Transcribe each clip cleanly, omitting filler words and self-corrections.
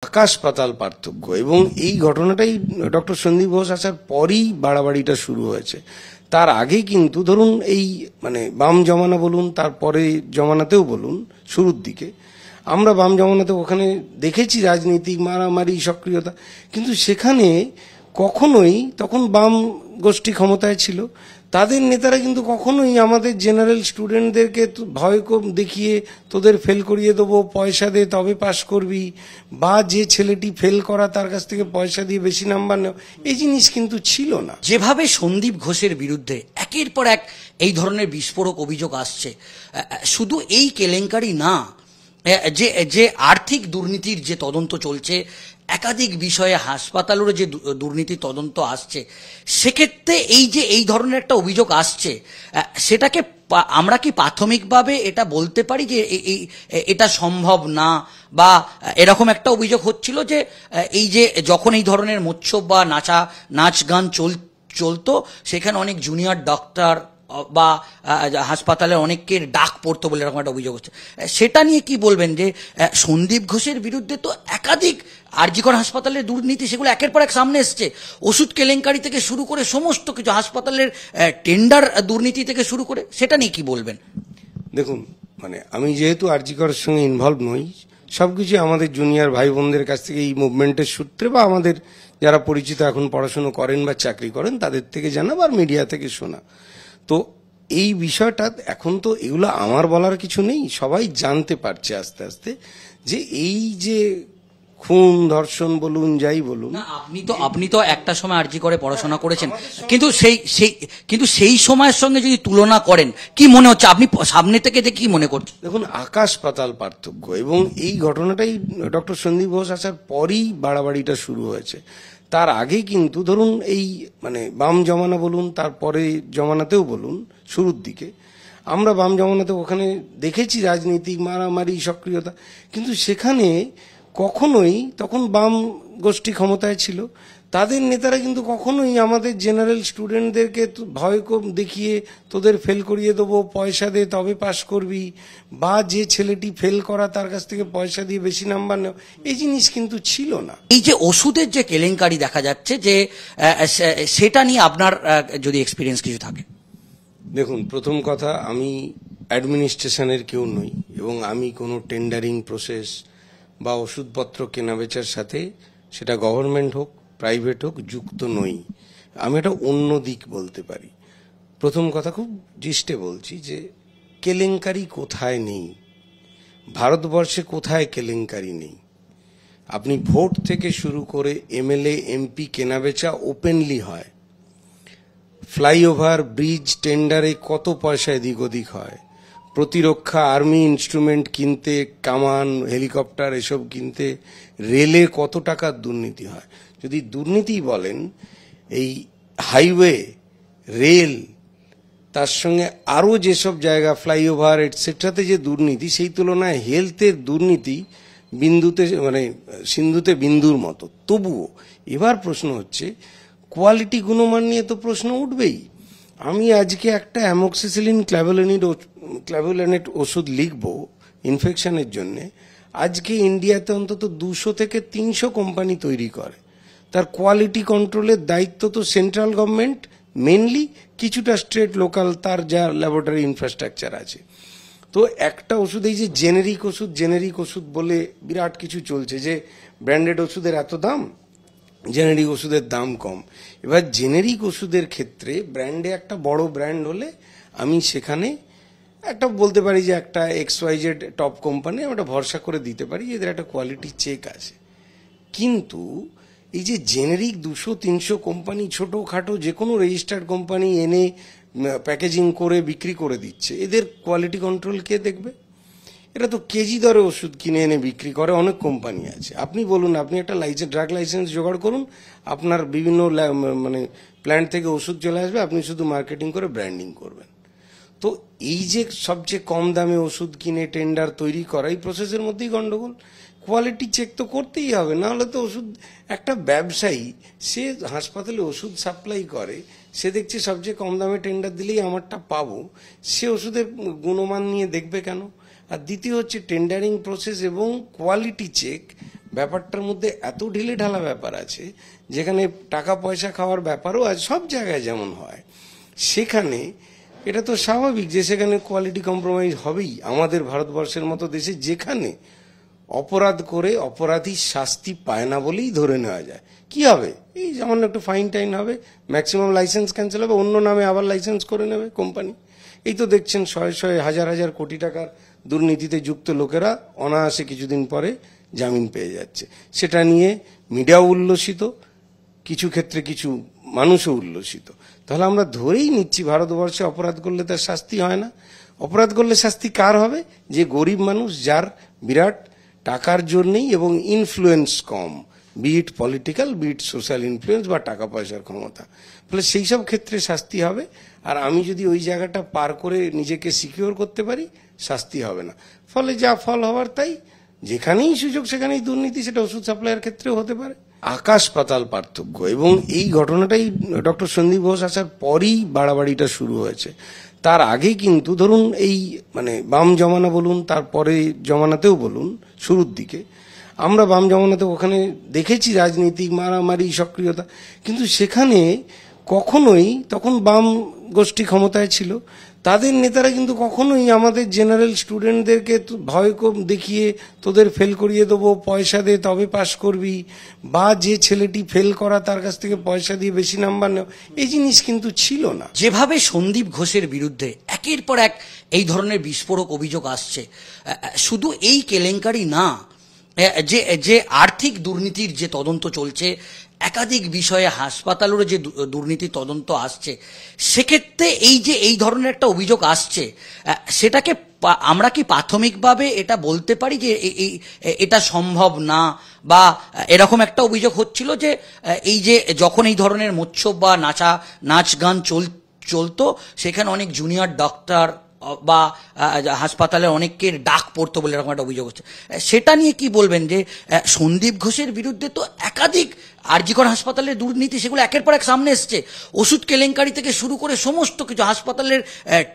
আকাশ পাতাল পার্থক্য। এবং এই ঘটনাটাই ডক্টর সন্দীপ ঘোষ আসার পরই বাড়াবাড়িটা শুরু হয়েছে। তার আগে কিন্তু ধরুন এই মানে বাম জমানা বলুন, তারপরে জমানাতেও বলুন, শুরুর দিকে আমরা বাম জমানাতে ওখানে দেখেছি রাজনীতিক মারামারি সক্রিয়তা, কিন্তু সেখানে কখনোই তখন বাম গোষ্ঠী ক্ষমতায় ছিল, তাদের নেতারা কিন্তু কখনোই আমাদের জেনারেল স্টুডেন্টদেরকে ভয় দেখিয়ে তোদের ফেল করিয়ে দেবো, পয়সা দে তবে পাশ করবি, বা যে ছেলেটি ফেল করা তার কাছ থেকে পয়সা দিয়ে বেশি নাম্বার নেও, এই জিনিস কিন্তু ছিল না। যেভাবে সন্দীপ ঘোষের বিরুদ্ধে একের পর এক এই ধরনের বিস্ফোরক অভিযোগ আসছে, শুধু এই কেলেঙ্কারি না, যে যে আর্থিক দুর্নীতির যে তদন্ত চলছে, একাধিক বিষয়ে হাসপাতালেরও যে দুর্নীতি তদন্ত আসছে, সেক্ষেত্রে এই যে এই ধরনের একটা অভিযোগ আসছে, সেটাকে আমরা কি প্রাথমিকভাবে এটা বলতে পারি যে এটা সম্ভব না, বা এরকম একটা অভিযোগ হচ্ছিল যে এই যে যখন এই ধরনের মোৎসব বা নাচ গান চলতো, সেখানে অনেক জুনিয়র ডক্টর বা হাসপাতালে অনেকের ডাক পড়তো বলে এরকম একটা অভিযোগ হচ্ছে, সেটা নিয়ে কি বলবেন? যে সন্দীপ ঘোষের বিরুদ্ধে তো একাধিক আর.জি. কর হাসপাতালের দুর্নীতি, সেগুলো একের পর এক সামনে এসছে, ওষুধ কেলেঙ্কারি থেকে শুরু করে সমস্ত কিছু, হাসপাতালের টেন্ডার দুর্নীতি থেকে শুরু করে, সেটা নিয়ে কি বলবেন? দেখুন, মানে আমি যেহেতু আর.জি. করের সঙ্গে ইনভলভ নই, সবকিছু আমাদের জুনিয়র ভাই বোনদের কাছ থেকে এই মুভমেন্টের সূত্রে, বা আমাদের যারা পরিচিত এখন পড়াশুনো করেন বা চাকরি করেন তাদের থেকে জানা, বা মিডিয়া থেকে শোনা। তো এই বিষয়টা এখন তো এগুলো আমার বলার কিছু নেই, সবাই জানতে পারছে আস্তে আস্তে যে এই যে খুন ধর্ষণ বলুন যাই বলুন। আপনি তো একটা সময় আর.জি. করে পড়াশোনা করেছেন, কিন্তু সেই সময়ের সঙ্গে যদি তুলনা করেন, কি মনে হচ্ছে? আপনি সামনে থেকে যে কি মনে করছেন? দেখুন, আকাশ পাতাল পার্থক্য। এবং এই ঘটনাটাই ডক্টর সন্দীপ ঘোষ আসার পরই বাড়াবাড়িটা শুরু হয়েছে। তার আগে কিন্তু ধরুন এই মানে বাম জমানা বলুন, তারপরে জমানাতেও বলুন, শুরুর দিকে আমরা বাম জমানাতে ওখানে দেখেছি রাজনীতিক মারামারি সক্রিয়তা, কিন্তু সেখানে কখনোই তখন বাম গোষ্ঠী ক্ষমতায় ছিল, তাদের নেতারা কিন্তু কখনোই আমাদের জেনারেল স্টুডেন্টদেরকে ভয় দেখিয়ে তোদের ফেল করিয়ে দেবো, পয়সা দে তবে পাশ করবি, বা যে ছেলেটি ফেল করা তার কাছ থেকে পয়সা দিয়ে বেশি নাম্বার নেও, এই জিনিস কিন্তু ছিল না। এই যে ওষুধের যে কেলেঙ্কারি দেখা যাচ্ছে, যে সেটা নিয়ে আপনার যদি এক্সপিরিয়েন্স কিছু থাকে। দেখুন, প্রথম কথা, আমি অ্যাডমিনিস্ট্রেশনের কেউ নই, এবং আমি কোনো টেন্ডারিং প্রসেস বা ওষুধপত্র কেনাবেচার সাথে, সেটা গভর্নমেন্ট হোক প্রাইভেট হোক, যুক্ত নই। আমি একটা অন্য দিক বলতে পারি। প্রথম কথা, খুব জিস্টে বলছি যে কেলেঙ্কারি কোথায় নেই, ভারতবর্ষে কোথায় কেলেঙ্কারি নেই? আপনি ভোট থেকে শুরু করে এমএলএ এমপি কেনাবেচা ওপেনলি হয়, ফ্লাইওভার ব্রিজ টেন্ডারে কত পয়সা এদিক ওদিক হয়, প্রতিরক্ষা আর্মি ইনস্ট্রুমেন্ট কিনতে, কামান হেলিকপ্টার এসব কিনতে রেলে কত টাকার দুর্নীতি হয়। যদি দুর্নীতি বলেন, এই হাইওয়ে, রেল, তার সঙ্গে আরও যেসব জায়গা ফ্লাইওভার এটসেট্রাতে যে দুর্নীতি, সেই তুলনায় হেলথের দুর্নীতি বিন্দুতে মানে সিন্ধুতে বিন্দুর মতো। তবুও এবার প্রশ্ন হচ্ছে কোয়ালিটি গুণমান নিয়ে তো প্রশ্ন উঠবেই। আমি আজকে একটা অ্যামোক্সিসিলিন ক্ল্যাভুলিনেট ওষুধ লিখব ইনফেকশনের জন্যে, আজকে ইন্ডিয়াতে অন্তত 200 থেকে 300 কোম্পানি তৈরি করে। তার কোয়ালিটি কন্ট্রোলের দায়িত্ব তো সেন্ট্রাল গভর্নমেন্ট মেনলি, কিছুটা স্টেট লোকাল তার যা ল্যাবরেটরি ইনফ্রাস্ট্রাকচার আছে। তো একটা ওষুধ, এই যে জেনেরিক ওষুধ বলে বিরাট কিছু চলছে, যে ব্র্যান্ডেড ওষুধের এত দাম, জেনেরিক ওষুধের দাম কম। এবার জেনেরিক ওষুধের ক্ষেত্রে ব্র্যান্ডে একটা বড় ব্র্যান্ড হলে আমি সেখানে একটা বলতে পারি যে একটা XYZ টপ কোম্পানি আমরা ভরসা করে দিতে পারি, এদের একটা কোয়ালিটি চেক আছে। কিন্তু এই যে জেনেরিক 200-300 কোম্পানি, ছোটোখাটো যে কোনো রেজিস্টার্ড কোম্পানি এনে প্যাকেজিং করে বিক্রি করে দিচ্ছে, এদের কোয়ালিটি কন্ট্রোল কে দেখবে? এটা তো কেজি দরে ওষুধ কিনে এনে বিক্রি করে অনেক কোম্পানি আছে। আপনি বলুন, আপনি একটা ড্রাগ লাইসেন্স জোগাড় করুন, আপনার বিভিন্ন মানে প্ল্যান্ট থেকে ওষুধ চলে আসবে, আপনি শুধু মার্কেটিং করে ব্র্যান্ডিং করবেন। তো এই যে সবচেয়ে কম দামে ওষুধ কিনে টেন্ডার তৈরি করা, এই প্রসেসের মধ্যেই গন্ডগোল। কোয়ালিটি চেক তো করতেই হবে, না হলে তো ওষুধ, একটা ব্যবসায়ী সে হাসপাতালে ওষুধ সাপ্লাই করে, সে দেখছে সবচেয়ে কম দামে টেন্ডার দিলেই আমারটা পাবো, সে ওষুধের গুণমান নিয়ে দেখবে কেন? আর দ্বিতীয় হচ্ছে টেন্ডারিং প্রসেস এবং কোয়ালিটি চেক, ব্যাপারটার মধ্যে এত ঢিলে ঢালা ব্যাপার আছে, যেখানে টাকা পয়সা খাওয়ার ব্যাপারও আজ সব জায়গায় যেমন হয়, সেখানে এটা তো স্বাভাবিক যে সেখানে কোয়ালিটি কম্প্রোমাইজ হবেই। আমাদের ভারতবর্ষের মতো দেশে যেখানে অপরাধ করে অপরাধী শাস্তি পায় না বলেই ধরে নেওয়া যায়, কি হবে, এই যেমন একটু ফাইন টাইন হবে, ম্যাক্সিমাম লাইসেন্স ক্যান্সেল হবে, অন্য নামে আবার লাইসেন্স করে নেবে কোম্পানি। এই তো দেখছেন শয়ে শয়ে হাজার হাজার কোটি টাকার দুর্নীতিতে যুক্ত লোকেরা অনায়াসে কিছুদিন পরে জামিন পেয়ে যাচ্ছে। সেটা নিয়ে মিডিয়াও উল্লসিত, কিছু ক্ষেত্রে কিছু মানুষও উল্লসিত। তাহলে আমরা ধরেই নিচ্ছি ভারতবর্ষে অপরাধ করলে তার শাস্তি হয় না। অপরাধ করলে শাস্তি কার হবে? যে গরিব মানুষ, যার বিরাট টাকার জন্যেই এবং ইনফ্লুয়েন্স কম, bit political, bit social influence বা টাকা পয়সার ক্ষমতা, ফলে সেই সব ক্ষেত্রে শাস্তি হবে। আর আমি যদি ওই জায়গাটা পার করে নিজেকে সিকিউর করতে পারি, শাস্তি হবে না। ফলে যা ফল হওয়ার তাই, যেখানেই সুযোগ সেখানেই দুর্নীতি, সেটা ওষুধ সাপ্লাইয়ের ক্ষেত্রেও হতে পারে। আকাশ পাতাল পার্থক্য। এবং এই ঘটনাটাই ডক্টর সন্দীপ ঘোষ আসার পরই বাড়াবাড়িটা শুরু হয়েছে। তার আগে কিন্তু ধরুন এই বাম জমানা বলুন, তারপরে জমানাতেও বলুন, শুরুর দিকে আমরা বাম জমানাতে ওখানে দেখেছি রাজনীতিক মারামারি সক্রিয়তা, কিন্তু সেখানে কখনোই, তখন বাম গোষ্ঠী ক্ষমতায় ছিল, তাদের নেতারা কিন্তু কখনোই আমাদের জেনারেল স্টুডেন্টদেরকে ভয় দেখিয়ে তোদের ফেল করিয়ে দেবো, পয়সা দে তবে পাশ করবি, বা যে ছেলেটি ফেল করা তার কাছ থেকে পয়সা দিয়ে বেশি নাম্বার নেও, এই জিনিস কিন্তু ছিল না। যেভাবে সন্দীপ ঘোষের বিরুদ্ধে একের পর এক এই ধরনের বিস্ফোরক অভিযোগ আসছে, শুধু এই কেলেঙ্কারি না, যে আর্থিক দুর্নীতির যে তদন্ত চলছে, একাধিক বিষয়ে হাসপাতালেরও যে দুর্নীতি তদন্ত আসছে, সেক্ষেত্রে এই ধরনের একটা অভিযোগ আসছে, সেটাকে আমরা কি প্রাথমিকভাবে এটা বলতে পারি যে এটা সম্ভব না, বা এরকম একটা অভিযোগ হচ্ছিল যে এই যে যখন এই ধরনের মোৎসব বা নাচ গান চলতো, সেখানে অনেক জুনিয়র ডক্টর বা হাসপাতালে অনেকের ডাক পড়তো বলে এরকম একটা অভিযোগ হচ্ছে, সেটা নিয়ে কি বলবেন? যে সন্দীপ ঘোষের বিরুদ্ধে তো একাধিক আর.জি. কর হাসপাতালের দুর্নীতি, সেগুলো একের পর এক সামনে এসছে, ওষুধ কেলেঙ্কারি থেকে শুরু করে সমস্ত কিছু, হাসপাতালের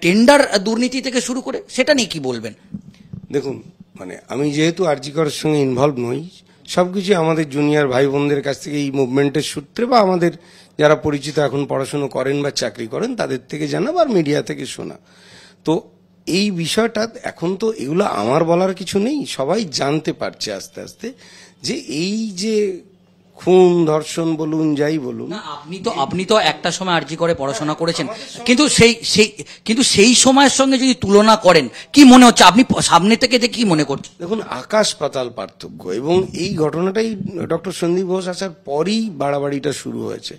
টেন্ডার দুর্নীতি থেকে শুরু করে, সেটা নিয়ে কি বলবেন? দেখুন, আমি যেহেতু আর.জি. করের সঙ্গে ইনভলভ নই, সবকিছু আমাদের জুনিয়র ভাই বোনদের কাছ থেকে এই মুভমেন্টের সূত্রে, বা আমাদের যারা পরিচিত এখন পড়াশুনো করেন বা চাকরি করেন তাদের থেকে জানা, বা মিডিয়া থেকে শোনা। তো এই বিষয়টা এখন তো এগুলো আমার বলার কিছু নেই, সবাই জানতে পারছে আস্তে আস্তে যে এই যে খুন ধর্ষণ বলুন যাই বলুন। না, আপনি তো একটা সময় আর.জি. করে পড়াশোনা করেছেন, কিন্তু সেই সময়ের সঙ্গে যদি তুলনা করেন, কি মনে হচ্ছে? আপনি সামনে থেকে কি মনে করছেন? দেখুন, আকাশ পাতাল পার্থক্য। এবং এই ঘটনাটাই ডক্টর সন্দীপ ঘোষ আসার পরই বাড়াবাড়িটা শুরু হয়েছে।